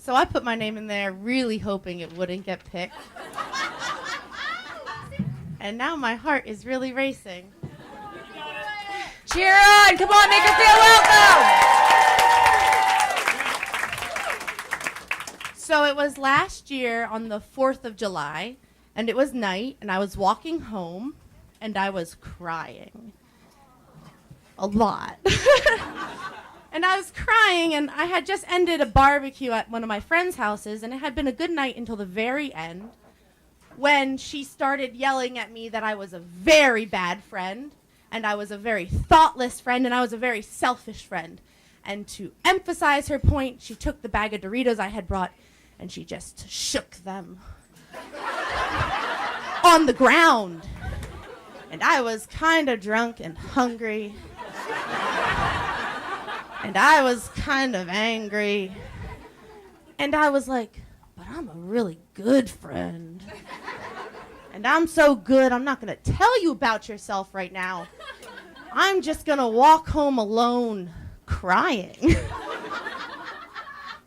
So I put my name in there really hoping it wouldn't get picked. And now my heart is really racing. Cheer on! Come on, make her feel welcome! So it was last year on the 4th of July, and it was night, and I was walking home, and I was crying. A lot. And I was crying, and I had just ended a barbecue at one of my friend's houses, and it had been a good night until the very end, when she started yelling at me that I was a very bad friend, and I was a very thoughtless friend, and I was a very selfish friend. And to emphasize her point, she took the bag of Doritos I had brought, and she just shook them on the ground. And I was kind of drunk and hungry. And I was kind of angry. And I was like, but I'm a really good friend. And I'm so good, I'm not going to tell you about yourself right now. I'm just going to walk home alone crying.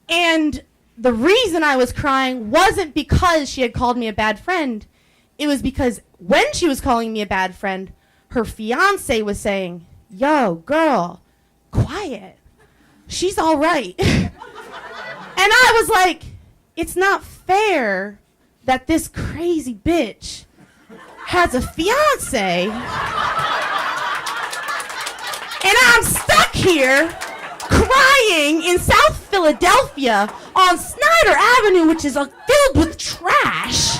And the reason I was crying wasn't because she had called me a bad friend. It was because when she was calling me a bad friend, her fiance was saying, yo, girl, quiet. She's all right. And I was like, it's not fair that this crazy bitch has a fiance. And I'm stuck here crying in South Philadelphia on Snyder Avenue, which is filled with trash,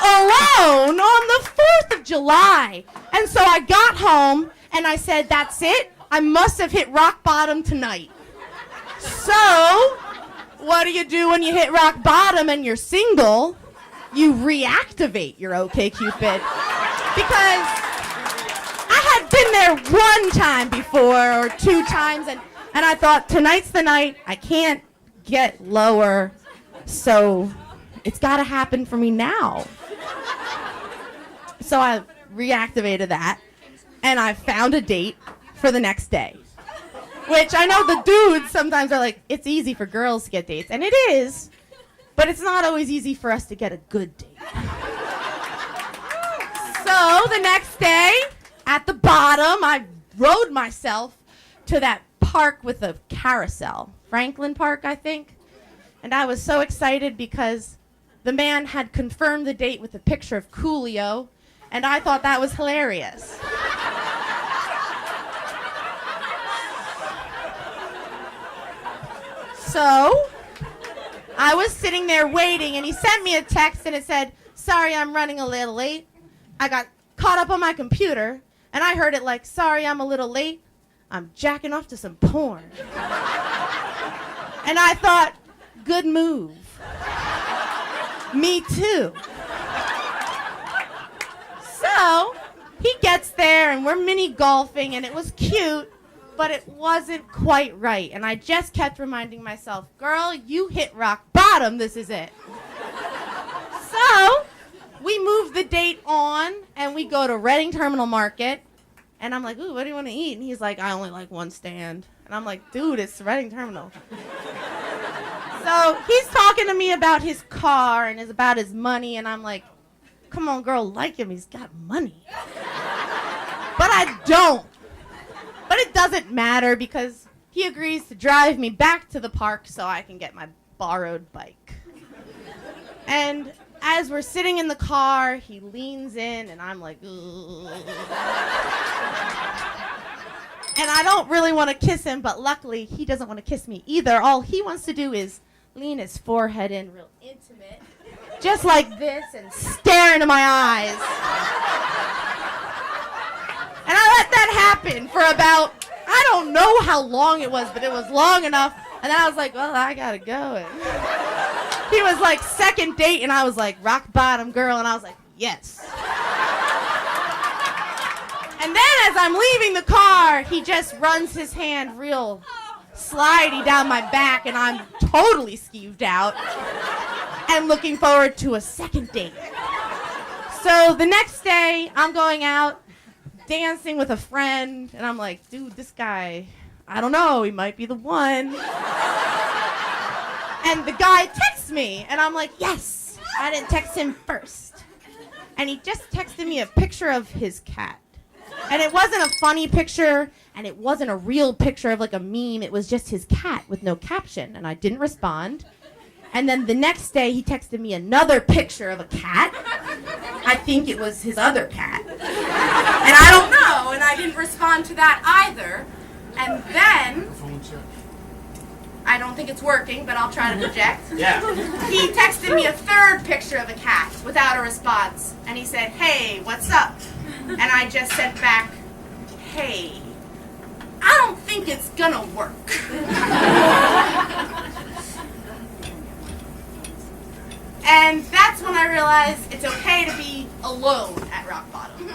alone on the 4th of July. And so I got home and I said, that's it. I must have hit rock bottom tonight. So, what do you do when you hit rock bottom and you're single? You reactivate your OkCupid. Because I had been there one time before or 2 times, and I thought, tonight's the night. I can't get lower, so it's got to happen for me now. So I reactivated that, and I found a date for the next day. Which I know the dudes sometimes are like, it's easy for girls to get dates, and it is, but it's not always easy for us to get a good date. So the next day, at the bottom, I rode myself to that park with a carousel. Franklin Park, I think. And I was so excited because the man had confirmed the date with a picture of Coolio, and I thought that was hilarious. So, I was sitting there waiting, and he sent me a text, and it said, sorry, I'm running a little late. I got caught up on my computer, and I heard it like, sorry, I'm a little late. I'm jacking off to some porn. And I thought, good move. Me too. So, he gets there, and we're mini golfing, and it was cute. But it wasn't quite right. And I just kept reminding myself, girl, you hit rock bottom, this is it. So, we move the date on, and we go to Reading Terminal Market. And I'm like, ooh, what do you want to eat? And he's like, I only like one stand. And I'm like, dude, it's Reading Terminal. So, he's talking to me about his car and about his money. And I'm like, come on, girl, like him, he's got money. But I don't. But it doesn't matter because he agrees to drive me back to the park so I can get my borrowed bike. And as we're sitting in the car, he leans in and I'm like, ugh. And I don't really want to kiss him, but luckily he doesn't want to kiss me either. All he wants to do is lean his forehead in real intimate, just like this, and stare into my eyes. And I let that happen for about, I don't know how long it was, but it was long enough. And then I was like, well, I gotta go. And he was like, second date, and I was like, rock bottom, girl. And I was like, yes. And then as I'm leaving the car, he just runs his hand real slidey down my back, and I'm totally skeeved out and looking forward to a second date. So the next day, I'm going out dancing with a friend, and I'm like, dude, this guy, I don't know, he might be the one. And the guy texts me, and I'm like, yes, I didn't text him first. And he just texted me a picture of his cat. And it wasn't a funny picture, and it wasn't a real picture of like a meme. It was just his cat with no caption, and I didn't respond. And then the next day, he texted me another picture of a cat. I think it was his other cat. And I don't know, and I didn't respond to that either. And then, I don't think it's working, but I'll try to project. Yeah. He texted me a third picture of a cat without a response. And he said, hey, what's up? And I just said back, hey, I don't think it's gonna work. And that's when I realized it's okay to be alone at rock bottom.